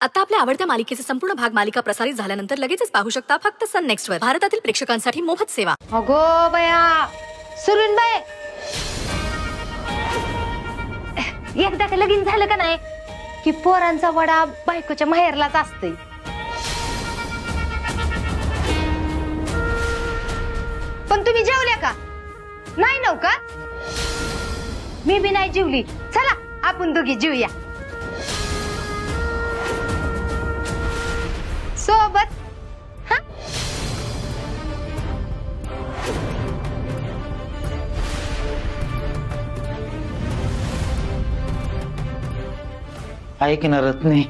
आता आपल्या आवडत्या मालिकेचे संपूर्ण भाग मालिका प्रसारित झाल्यानंतर लगेचच पाहू शकता फक्त सन नेक्स्ट वर. भारतातील प्रेक्षकांसाठी मोफत सेवा. अगो बया सुरून बाय, एकदा का लगीन झालं का नाही की पोरांचा वडा बायकोच्या माहेरलाच असतोय. पण तुम्ही जेवल्या का नाही? नव का मी बी नाही जेवली. चला आपण दोघी जेवूया सोबत. हा ऐकणारच नाही.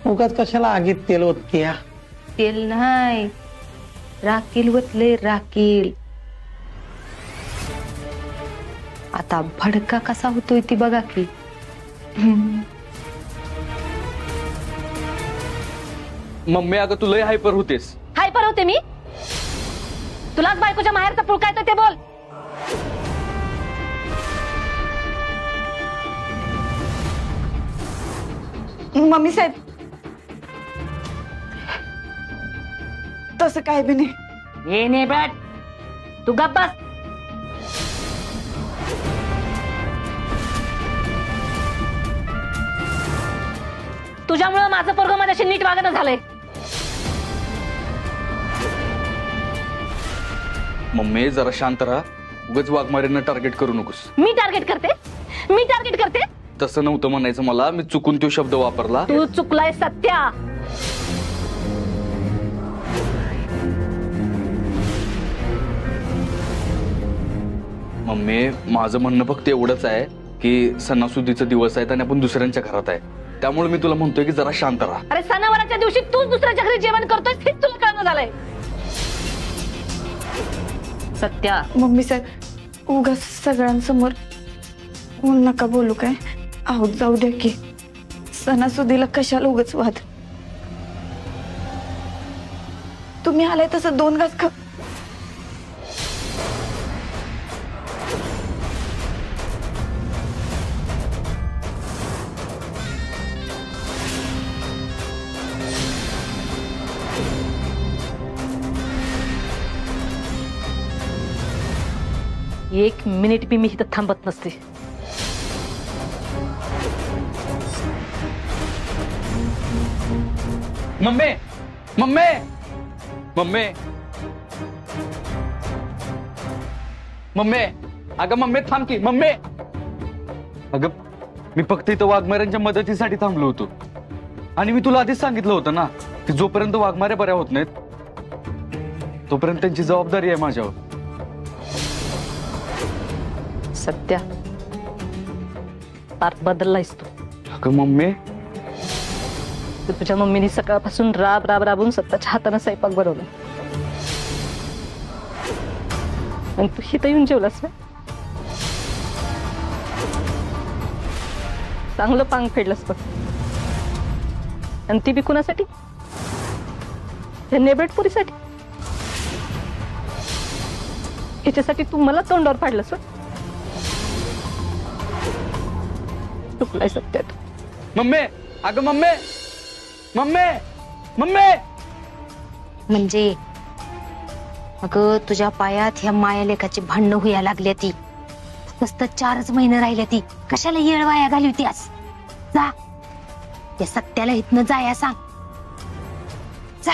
उगाच कशाला आगीत तेल ओततीया? तेल नाही, राखील वतले राखील. आता भडका कसा होतोय ती बघा की. मम्मी अगं तू लय हायपर होतेस. हायपर होते मी? तुलाच बायकोच्या माहेरचा पुळ काय ते बोल. मम्मी साहेब तसं काय बी नाही. ये नाही बॅट, तू गप्प बस. तुझ्यामुळे माझं पोरगं माझ्याशी नीट वागणं झालंय. मम्मी जरा शांत राहा. उगाच वाघमारेंना टार्गेट करू नकोस. मी टार्गेट करते? मी टार्गेट करते? तसं नव्हतं म्हणायचं मला. मी चुकून तो शब्द वापरला. तू चुकलाय सत्या. मम्मी माझं म्हणणं फक्त एवढंच आहे की सणासुदीचा दिवस आहे आणि आपण दुसऱ्यांच्या घरात आहे. त्यामुळे मी तुला म्हणतोय की जरा शांत राहा. अरे सणावाराच्या दिवशी तूच दुसऱ्याच्या घरी जेवण करतोय हेच तुला कळणं झालंय. सत्या मम्मी साहेब उगाच सगळ्यांसमोर नका बोलू काय. आहो जाऊ द्या की. सणासुदीला कशाला उगाच वाद. तुम्ही आलाय तसं 2 घास खा. एक मिनिट बी मी इथं थांबत नसते. मम्मी मम्मी मम्मी मम्मी अगं मम्मी थांब की. मम्मी अगं मी फक्त इथं वाघमाऱ्यांच्या मदतीसाठी थांबलो होतो. आणि मी तुला आधीच सांगितलं होतं ना की जोपर्यंत वाघमाऱ्या बऱ्या होत नाहीत तोपर्यंत त्यांची जबाबदारी आहे माझ्यावर. सत्या पार बदललायस तू. अगं मम्मी तुझ्या मम्मीने सकाळपासून राबून स्वतःच्या हाताने स्वयंपाक बनवला आणि तू इथं येऊन जेवलास ना. चांगलं पांग फेडलंस बघ. आणि ती बी कुणासाठी? नेबेटपुरीसाठी. याच्यासाठी तू मला तोंडावर पाडलंस. चुकलाय सत्या तू. मम्मी अगं मम्मी मम्मी मम्मी म्हणजे अगं तुझ्या पायात ह्या माया लेखाची भांडणं हुया लागल्या. ती फक्त 4च महिने राहिल्या. ती कशाला येळ वाया घाली होती आज. जा त्या सत्याला इथनं जाया सांग. जा.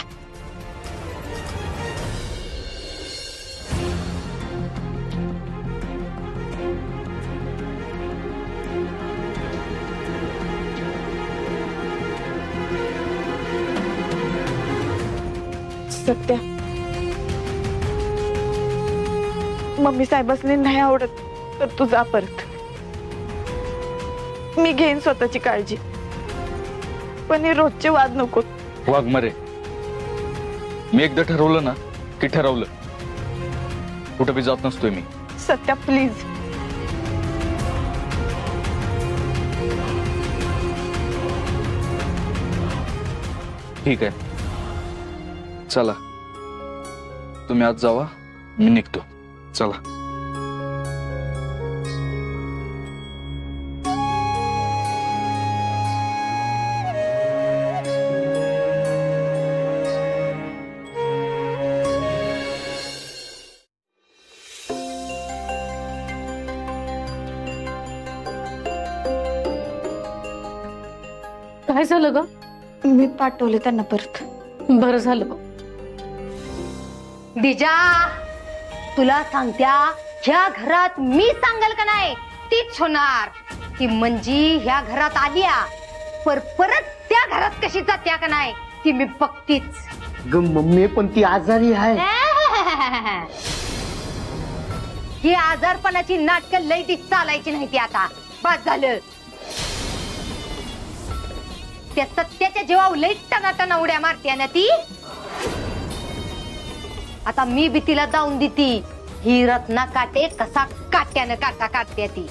सत्या मम्मी साहेबांनी नाही आवडत तर तू जा परत. मी घेईन स्वतःची काळजी. पण हे रोजचे वाद नको. वाघमारे मी एकदा ठरवलं ना की ठरवलं. कुठं बी जात नसतोय मी. सत्या प्लीज. ठीक आहे चला तुम्ही आज जावा. मी निघतो. चला काय झालं ग? मी पाठवले त्यांना परत. बरं झालं बघ. दिजा, तुला सांगत्या ह्या घरात मी सांगल का नाही तीच होणार. ती मंजी ह्या घरात आल्या परत त्या घरात कशी जात्या का नाही ती मी बघतीच. ग मम्मी पण ती आजारी आहे. ही आजारपणाची नाटकं लई ती चालायची नाही ती आता. बस झालं. त्या सत्याच्या जीवावर लई टनाटना उड्या मारते ना ती. आता मी बी तिला जाऊन देती. ही रत्ना काटे कसा काट्यानं काटा काढते ती.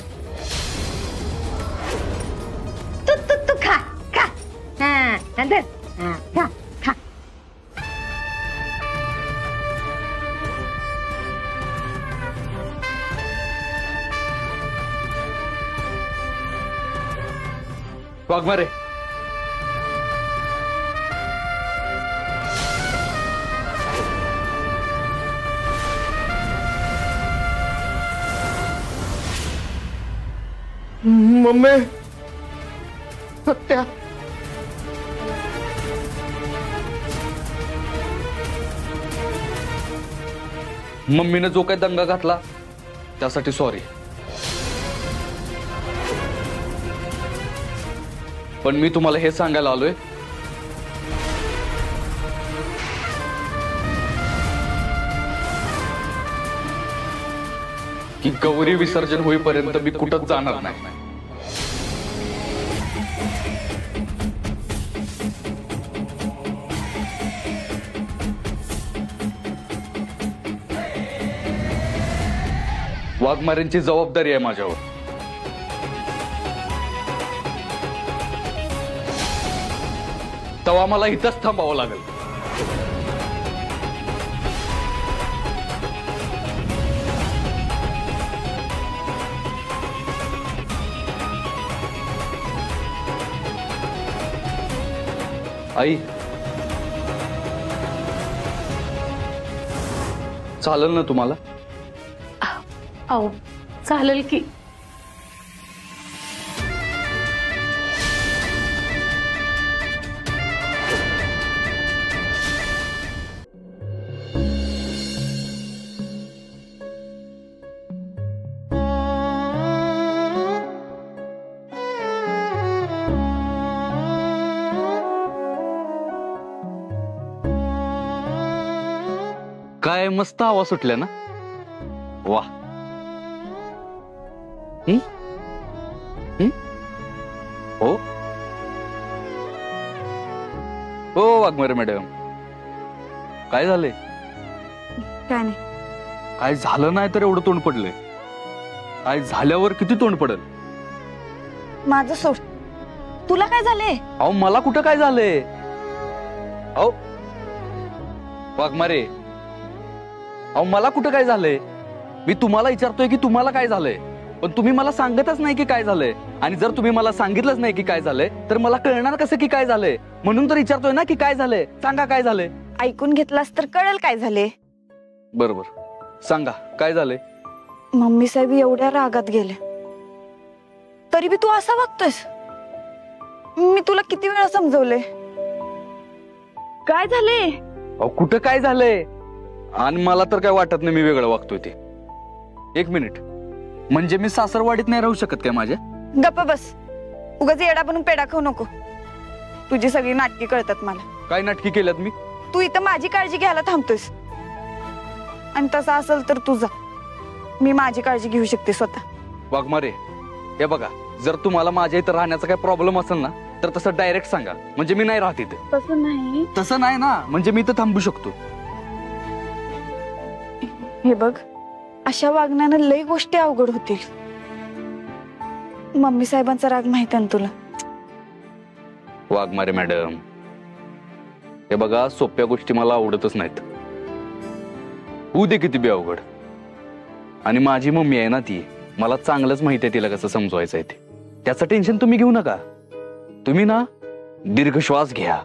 तू तू तू खा खा. हा नंतर खा खा. वाघमारे, मम्मी सत्या मम्मीने जो काही दंगा घातला त्यासाठी सॉरी. पण मी तुम्हाला हे सांगायला आलोय की गौरी विसर्जन होईपर्यंत मी कुठंच जाणार नाही. वाघमारेंची जबाबदारी आहे माझ्यावर. तेव्हा मला इथंच थांबावं लागेल. आई, चालेल ना तुम्हाला? अहो चालेल की. काय मस्त हवा सुटल्या ना. वा. हो हो वाघमारे मॅडम, काय झालंय? काय नाही. काय झालं नाही तर एवढं तोंड पडलंय. काय झाल्यावर किती तोंड पडल? माझं सोड. तुला काय झालंय? अहो मला कुठं काय झालंय? अहो वाघमारे, अहो मला कुठं काय झालंय? मी तुम्हाला विचारतोय की तुम्हाला काय झालंय, पण तुम्ही मला सांगतच नाही की काय झालंय. आणि जर तुम्ही मला सांगितलंच नाही की काय झालंय तर मला कळणार कसं की काय झालंय? म्हणून तर विचारतोय ना की काय झालंय. सांगा काय झालंय. ऐकून घेतलास तर कळेल काय झाले. बरोबर, सांगा काय झालंय. मम्मी साहेब एवढ्या रागात गेले तरी बी तू असा वागतोयस. मी तुला किती वेळा समजवले. काय झाले? अहो कुठं काय झालंय? आणि मला तर काय वाटत नाही मी वेगळं वागतोय ते. एक मिनिट, म्हणजे मी सासरवाडीत नाही राहू शकत काय माझ्या? गप्प बस. उगाच येडा बनून पेडा खाऊ नको. तुझी सगळी नाटकी कळतात मला. काय नाटकी केल्यात मी? तू इथं माझी काळजी घ्यायला थांबतोयस. आणि तसं असेल तर तुझा मी माझी काळजी घेऊ शकते स्वतः. वाघमारे, हे बघा, जर तुम्हाला माझ्या इथं राहण्याचा काही प्रॉब्लेम असेल ना तर तसं डायरेक्ट सांगा. म्हणजे मी नाही राहत इथे. तसं नाही. तसं नाही ना, म्हणजे मी इथं थांबू शकतो. हे बघ, अशा वागण्यानं लई गोष्टी अवघड होतील. मम्मी साहेबांचा राग माहित आहे ना तुला. वाघमारे मॅडम, हे बघा, सोप्या गोष्टी मला आवडतच नाहीत. होऊ दे किती बी अवघड. आणि माझी मम्मी आहे ना ती, मला चांगलंच माहिती आहे तिला कसं समजवायचं आहे ते. त्याचं टेन्शन तुम्ही घेऊ नका. तुम्ही ना दीर्घ श्वास घ्या.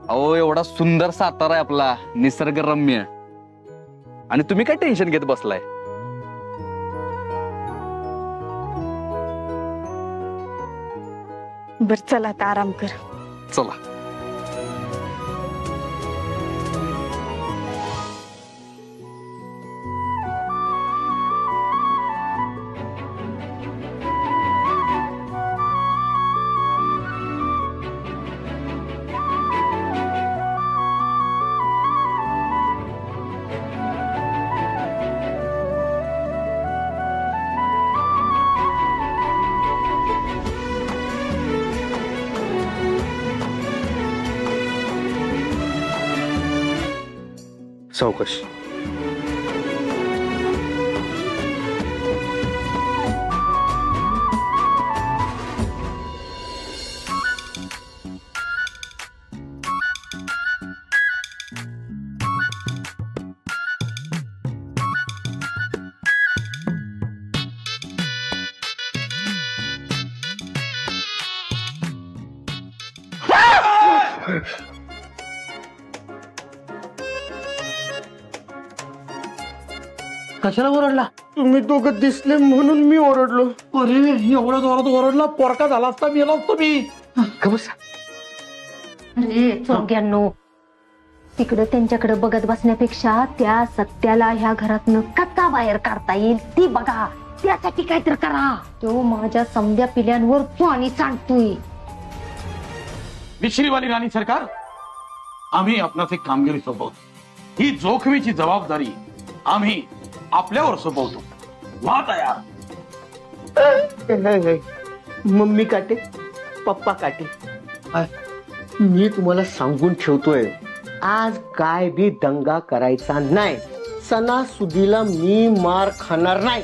अहो एवढा सुंदर सातारा आहे आपला, निसर्गरम्य, आणि तुम्ही काय टेन्शन घेत बसलाय? बर चला आता आराम कर. चला. सावकाश. कशाला ओरडला? तुम्ही दोघं दिसले म्हणून मी ओरडलो. अरे एवढ्या जोरात ओरडला, पोरका झाला असता मेला असतो मी. अरे चोरग्यांनो, तिकडे त्यांच्याकडे बघत बसण्यापेक्षा त्या सत्याला ह्या घरातनं कसा बाहेर काढता येईल ती बघा. त्यासाठी काहीतरी करा. तो माझ्या समध्या पिल्यांवर पाणी सांडतोय. मिश्रीवाली राणी सरकार, आम्ही आपणास एक कामगिरी सोपवतो. ही जोखमीची जबाबदारी आम्ही आपल्यावर सोपवतो. व्हा तयार. मम्मी काटे, पप्पा काटे, मी तुम्हाला सांगून ठेवतोय, आज काय बी दंगा करायचा नाही. सणासुदीला मी मार खाणार नाही.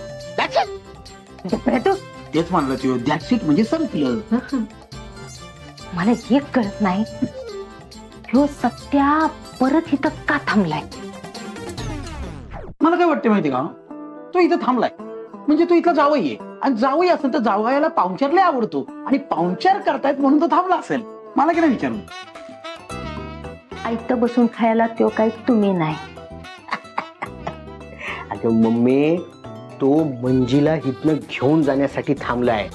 तेच म्हणलं तू. दॅट्स इट म्हणजे संपलं. मला एक कळत नाही, ह्यो सत्या परत इथं का थांबलाय? मला काय वाटतं माहिती का, तो इथं थांबलाय म्हणजे तो इथला जावई आहे. आणि जावई असेल तर जावयाला पाहुणचार लय आवडतो. आणि पाहुणचार करतायत म्हणून तो थांबला असेल. मला की नाही विचारू. आयतं बसून खायला तो काही तुम्ही नाही. अगं मम्मी, तो मंजीला इथनं घेऊन जाण्यासाठी थांबलाय.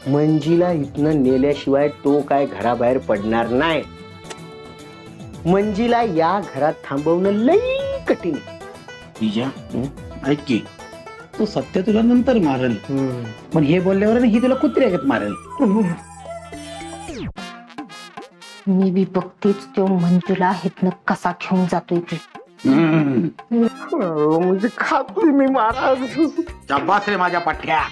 मंजीला इथनं नेल्याशिवाय तो काय घराबाहेर पडणार नाही. मंजीला या घरात थांबवणं लई कठीण. तिच्या ऐक की, तो सत्य तुला नंतर मारेल, पण हे बोलल्यावर ही तुला कुत्र्यागत मारेल. मी बी बघतेच तो मंजूला इथनं कसा घेऊन जातोय ते. म्हणजे खातोय मी महाराज. शाबास रे माझ्या पाठ्या.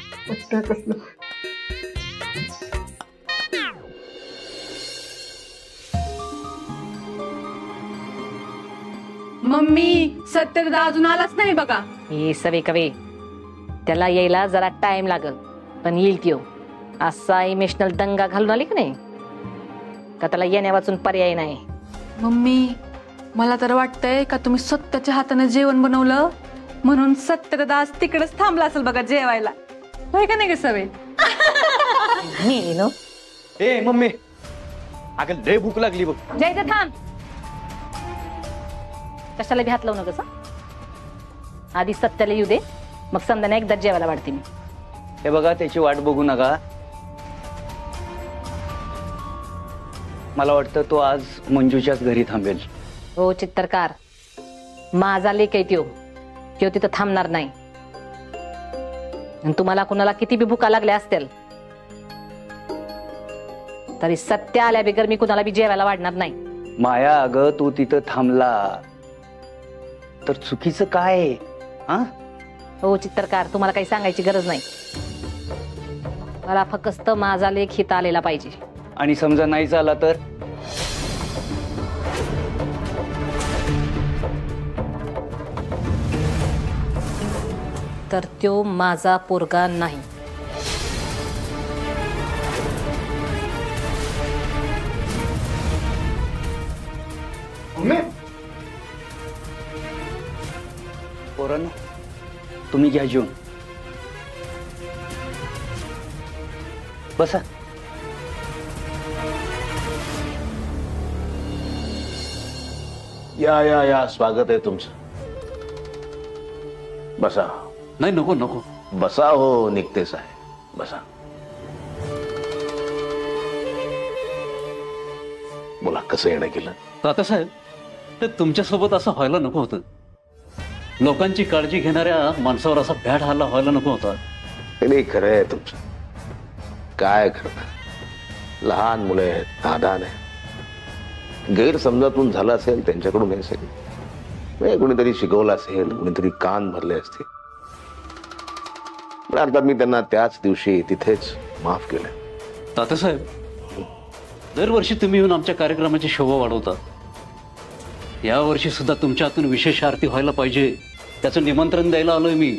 मम्मी सत्य दादा अजून आलाच नाही बघा. हे सवे कवे, त्याला यायला जरा टाइम लागल, पण येईल त्यो. असा इमोशनल दंगा घालून आली की नाही का त्याला येण्या वाचून पर्याय नाही. मम्मी मला तर वाटतंय का तुम्ही सत्याच्या हाताने जेवण बनवलं म्हणून सत्य दादा आज तिकडेच थांबला असेल बघा जेवायला. होय का नाही ग सवे? ए मम्मी, अगं लय भूक लागली बघ. जायचं थांब. कशाला भी हात लावू नकस. आधी सत्याला येऊ दे, मग समजा एकदा जेवायला वाढते मी. हे बघा, त्याची वाट बघू नका. मला वाटतं तो आज मंजूच्याच घरी थांबेल. हो चित्रकार, माझा लेक आहे त्यो तिथं थांबणार नाही. आणि तुम्हाला कुणाला किती बी भुका लागल्या असतील तरी सत्य आल्या बिगर मी कुणाला बी जेवायला वाढणार नाही. माया, अगं तू तिथं थांबला तर चुकीचं काय? हा, हो चित्रकार, तुम्हाला काही सांगायची गरज नाही. मला फक्त माझा लेख हिता आलेला पाहिजे. आणि समजा नाही झाला तर? तर त्यो माझा पोरगा नाही. पोरांनो, तुम्ही घ्या जेवून. बसा. या या या, स्वागत आहे तुमचं. बसा. नाही नको नको. बसा हो निघतेच आहे. बसा. बोला कसं येणं केलं? तात्यासाहेब, ते तुमच्यासोबत असं व्हायला नको होतं. लोकांची काळजी घेणाऱ्या माणसावर असा भ्याड हल्ला व्हायला नको होता. नाही खरं आहे तुमचं. काय करता, लहान मुलं आहेत, नादान आहे. गैरसमजातून झालं असेल त्यांच्याकडून हे सगळं कोणीतरी शिकवलं असेल, कोणीतरी कान भरले असतील. पण अर्थात मी त्यांना त्याच दिवशी तिथेच माफ केलं. तात्यासाहेब, दरवर्षी तुम्ही येऊन आमच्या कार्यक्रमाची शोभा वाढवता. यावर्षी सुद्धा तुमच्या हातून विशेष आरती व्हायला पाहिजे त्याचं निमंत्रण द्यायला आलोय मी.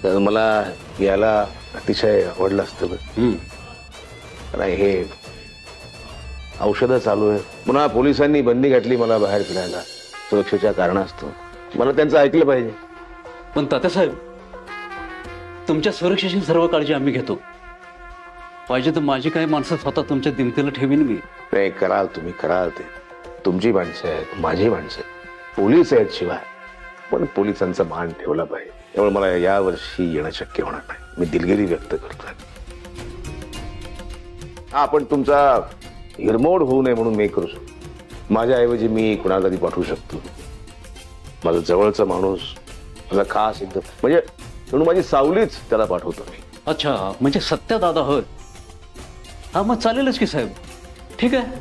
तर मला याला अतिशय आवडलं असतं. नाही, हे औषधं चालू आहे. पुन्हा पोलिसांनी बंदी घातली मला बाहेर फिरायला सुरक्षेच्या कारणास्तव. मला त्यांचं ऐकलं पाहिजे. पण तात्यासाहेब, तुमच्या सुरक्षेची सर्व काळजी आम्ही घेतो. पाहिजे तर माझी काही माणसं स्वतः तुमच्या दिमतीला ठेवीन मी. नाही, कराल तुम्ही, कराल. ते तुमची माणसं आहेत, माझी माणसं आहेत, पोलीस आहेत शिवाय. पण पोलिसांचा मान ठेवला पाहिजे. त्यामुळे मला यावर्षी येणं शक्य होणार नाही. मी दिलगिरी व्यक्त करतोय. हा, पण तुमचा हिरमोड होऊ नये म्हणून मी करू शकतो. माझ्याऐवजी मी कुणाला तरी पाठवू शकतो. माझा जवळचा माणूस, माझा खास एकदम, म्हणजे म्हणून माझी सावलीच त्याला पाठवतो मी. अच्छा, म्हणजे सत्या दादा होय. हा, मग चालेलच की साहेब. ठीक आहे,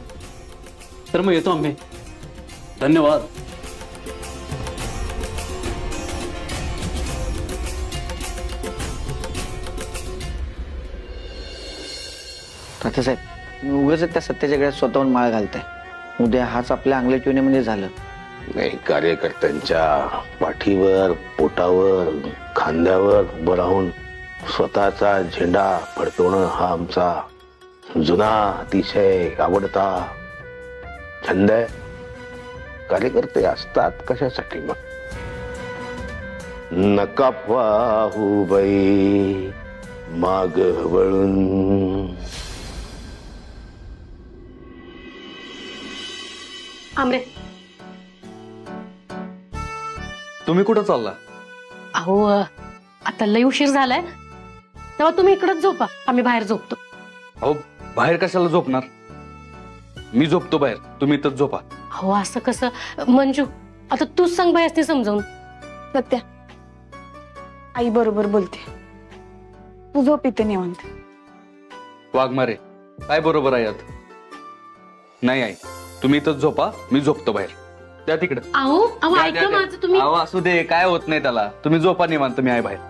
तर मग येतो आम्ही. धन्यवाद. तात्यासाहेब, उगाच त्या सत्याच्या गळ्यात स्वतःहून माळ घालताय. उद्या हाच आपल्या अंगलट येण्यामध्ये झालं नाही. कार्यकर्त्यांच्या पाठीवर, पोटावर, खांद्यावर उभं राहून स्वतःचा झेंडा फडकवणं हा आमचा जुना, अतिशय आवडता छंद आहे. कार्यकर्ते असतात कशासाठी मग? नका पाहू बाई माग वळून. आमरे, तुम्ही कुठं चालला? अहो, आता लय उशीर झालाय, तेव्हा तुम्ही इकडच झोपा, आम्ही बाहेर झोपतो. अहो, बाहेर कशाला झोपणार? मी झोपतो बाहेर, तुम्ही इथंच झोपा. हो, असं कसं मंजू? आता तूच सांग बाई असते समजावून. सत्या, आई बरोबर बोलते. तू झोप इथे निवांत. वाघमारे, काय बरोबर आहे यात? नाही आई, तुम्ही इथंच झोपा, मी झोपतो बाहेर. त्या तिकडं. अहो अहो, ऐका माझं तुम्ही. अहो, असू दे, काय होत नाही त्याला. तुम्ही झोपा निवांत, मी आहे बाहेर.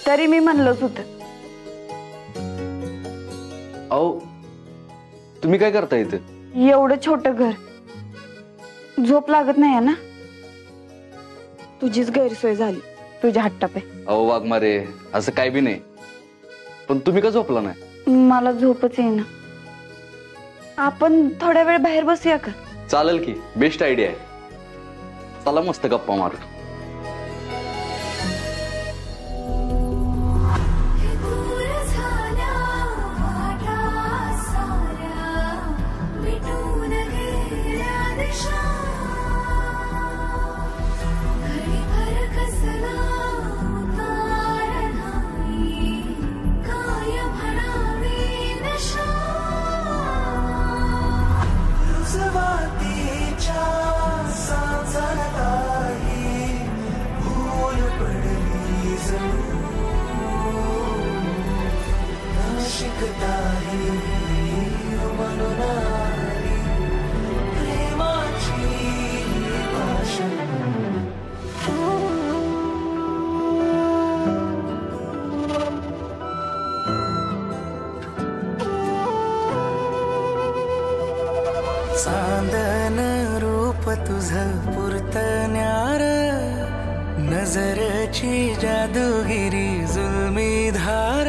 तरी मी म्हणलंच होतं. अहो, तुम्ही काय करता इथे? एवढं छोटं घर, झोप लागत नाही ना? तुझीच गैरसोय झाली तुझ्या हट्टापे. अहो वाघमारे, असं काय बी नाही. पण तुम्ही का झोपला नाही? मला झोपच येईना. आपण थोड्या वेळ बाहेर बसूया का? चालेल की, बेस्ट आयडिया आहे. चला मस्त गप्पा मारू. तुझं पुरतण्यार नजरची जादूगिरी जुलमी धार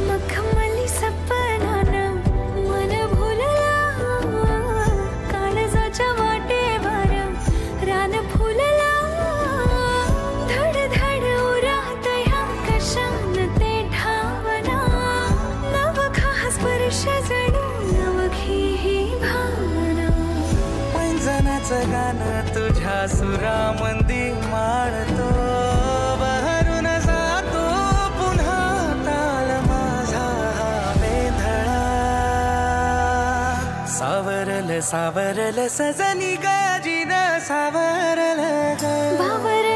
मखमली सपनानं मन भुलला काळजाच्या वाटेवर रान फुलला धड धड उरात ह्या कशान ते ठावना नवखा स्पर्श जणू नवखी ही भावना पैंजणाचं गाणं तुझ्या सुरामंदी माळतो बहरून जातो पुन्हा ताल माझा हा वेधळा सावरल सावरल सजनी गाजीन सावरल ग भावर